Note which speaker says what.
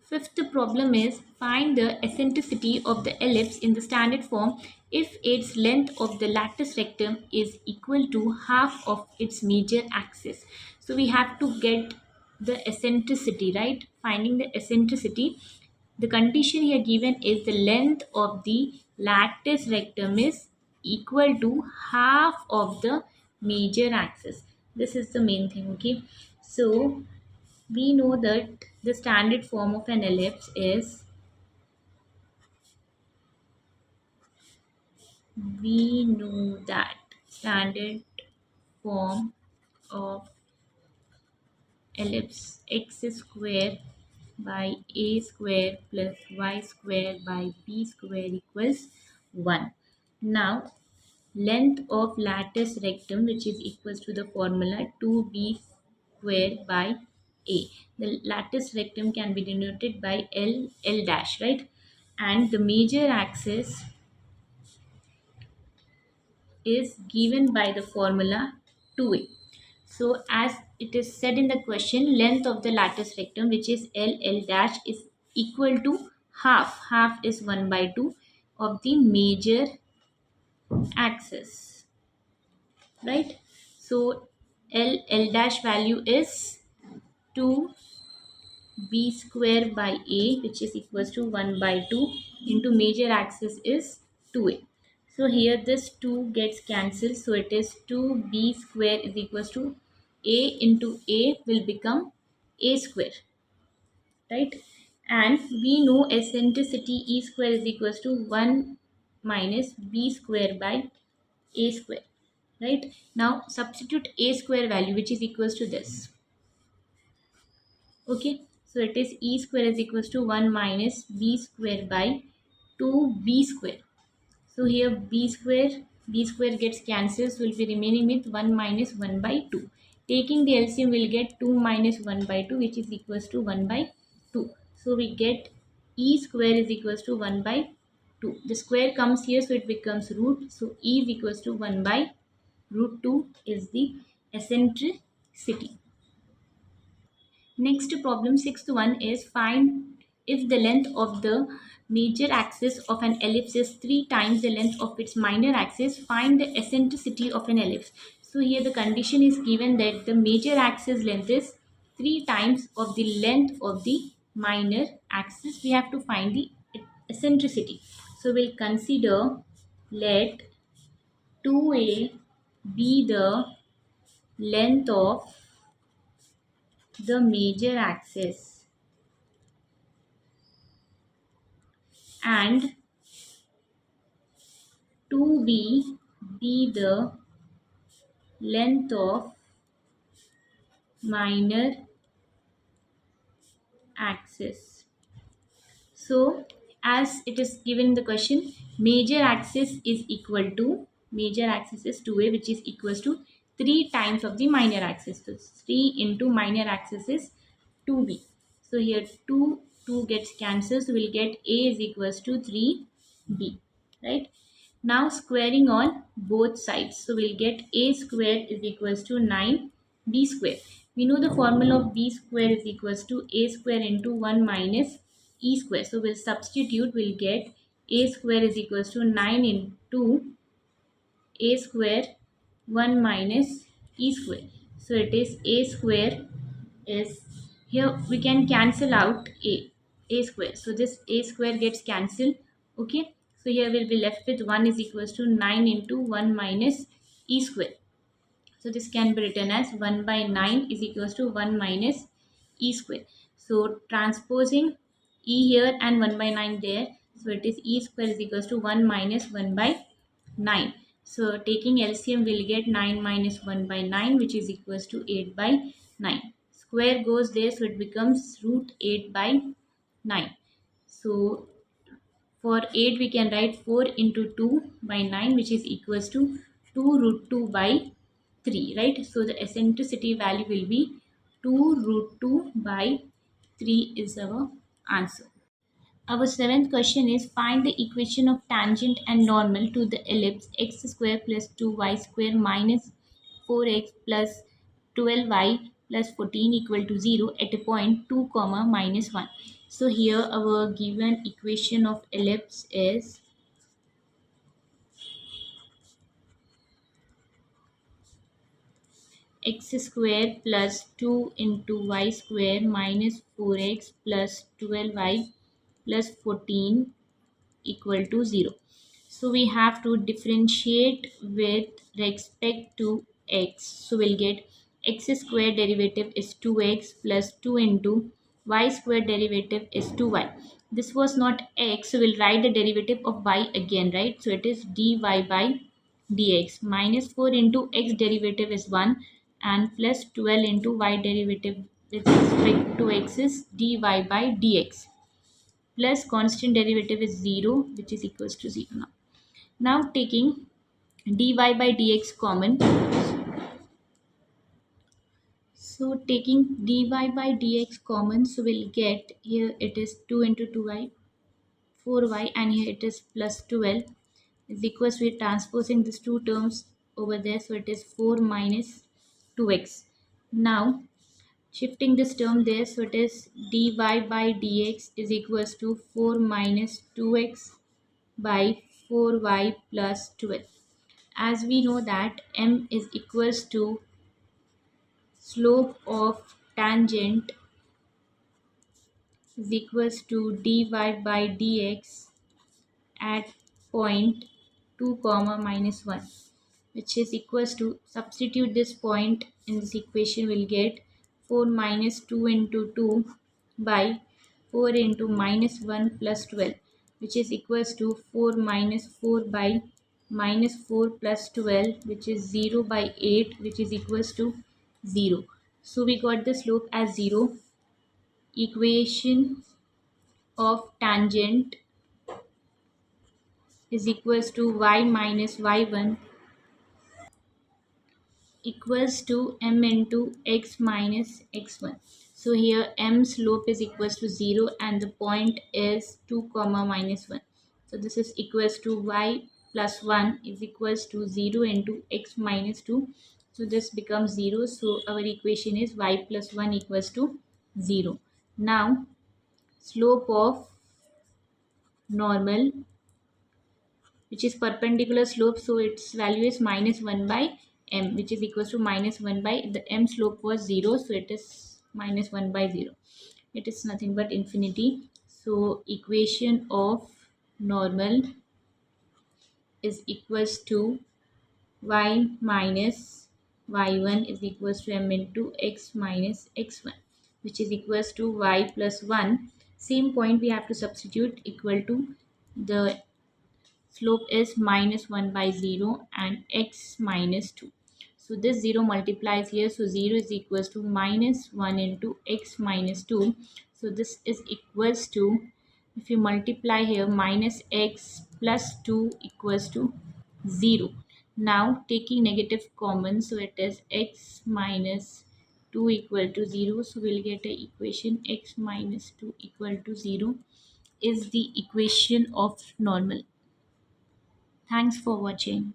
Speaker 1: Fifth problem is find the eccentricity of the ellipse in the standard form if its length of the lattice rectum is equal to half of its major axis. So we have to get the eccentricity, right? Finding the eccentricity. The condition here given is the length of the lattice rectum is equal to half of the major axis. This is the main thing, okay? So we know that the standard form of an ellipse is standard form of ellipse x square by a square plus y square by b square equals 1. Now length of lattice rectum, which is equals to the formula 2b square by a. The lattice rectum can be denoted by L dash, right? And the major axis is given by the formula 2a. So as it is said in the question, length of the lattice rectum, which is L dash, is equal to half is 1 by 2 of the major axis, right? So L dash value is 2b square by a, which is equals to 1 by 2 into major axis is 2a. So here this 2 gets cancelled, so it is 2b square is equals to a into a will become a square, right? And we know eccentricity e square is equals to 1 minus b square by a square, right? Now substitute a square value, which is equals to this, okay? So it is e square is equals to 1 minus b square by 2b square. So here b square gets cancelled, so will be remaining with 1 minus 1 by 2. Taking the LCM, we will get 2 minus 1 by 2, which is equals to 1 by 2. So we get e square is equals to 1 by 2. The square comes here, so it becomes root. So e is equals to 1 by root 2 is the eccentricity. Next problem, sixth one, is find if the length of the major axis of an ellipse is 3 times the length of its minor axis, find the eccentricity of an ellipse. So here the condition is given that the major axis length is 3 times of the length of the minor axis. We have to find the eccentricity. So we'll consider, let 2a be the length of the major axis and 2b be the length of minor axis. So as it is given in the question, major axis is 2a, which is equals to 3 times of the minor axis. So 3 into minor axis is 2b. So here 2 gets cancelled, so we'll get a is equals to 3b, right? Now squaring on both sides, so we'll get a square is equals to 9b square. We know the formula of b square is equals to a square into 1 minus e square. So we'll substitute, we'll get a square is equals to 9 into a square 1 minus e square. So it is a square is, here we can cancel out a square. So this a square gets cancelled, okay? So here we'll be left with 1 is equals to 9 into 1 minus e square. So this can be written as 1 by 9 is equals to 1 minus e square. So transposing e here and 1 by 9 there. So it is e square is equals to 1 minus 1 by 9. So taking LCM, we'll get 9 minus 1 by 9, which is equals to 8 by 9. Square goes there, so it becomes root 8 by 9. So for 8, we can write 4 into 2 by 9, which is equals to 2 root 2 by 3, right? So the eccentricity value will be 2 root 2 by 3 is our answer. Our seventh question is find the equation of tangent and normal to the ellipse x square plus 2y square minus 4x plus 12y plus 14 equal to 0 at a point 2 comma minus 1. So here our given equation of ellipse is x square plus 2 into y square minus 4x plus 12y plus 14 equal to 0. So we have to differentiate with respect to x. So we'll get x square derivative is 2x plus 2 into y square derivative is 2y. This was not x, so we'll write the derivative of y again, right? So it is dy by dx minus 4 into x derivative is 1 and plus 12 into y derivative with respect to x is dy by dx plus constant derivative is 0, which is equals to 0 now. Now taking dy by dx common, so taking dy by dx common, so we'll get here it is 2 into 2y, 4y, and here it is plus 12 is equals, we're transposing these two terms over there, so it is 4 minus 2x. Now shifting this term there, so it is dy by dx is equals to 4 minus 2x by 4y plus 12. As we know that m is equals to slope of tangent is equals to dy by dx at point 2 comma minus 1, which is equals to, substitute this point in this equation, will get 4 minus 2 into 2 by 4 into minus 1 plus 12, which is equals to 4 minus 4 by minus 4 plus 12, which is 0 by 8, which is equals to 0. So we got the slope as 0. Equation of tangent is equals to y minus y1 equals to m into x minus x1. So here m slope is equals to 0 and the point is 2 comma minus 1. So this is equals to y plus 1 is equals to 0 into x minus 2. So this becomes 0. So our equation is y plus 1 equals to 0. Now slope of normal, which is perpendicular slope, so its value is minus 1 by m, which is equals to minus 1 by, the m slope was 0, so it is minus 1 by 0, it is nothing but infinity. So equation of normal is equals to y minus y1 is equals to m into x minus x1, which is equals to y plus 1. Same point we have to substitute, equal to, the slope is minus 1 by 0 and x minus 2. So this 0 multiplies here. So 0 is equals to minus 1 into x minus 2. So this is equals to, if you multiply here, minus x plus 2 equals to 0. Now taking negative common, so it is x minus 2 equal to 0. So we'll get a equation x minus 2 equal to 0 is the equation of normal. Thanks for watching.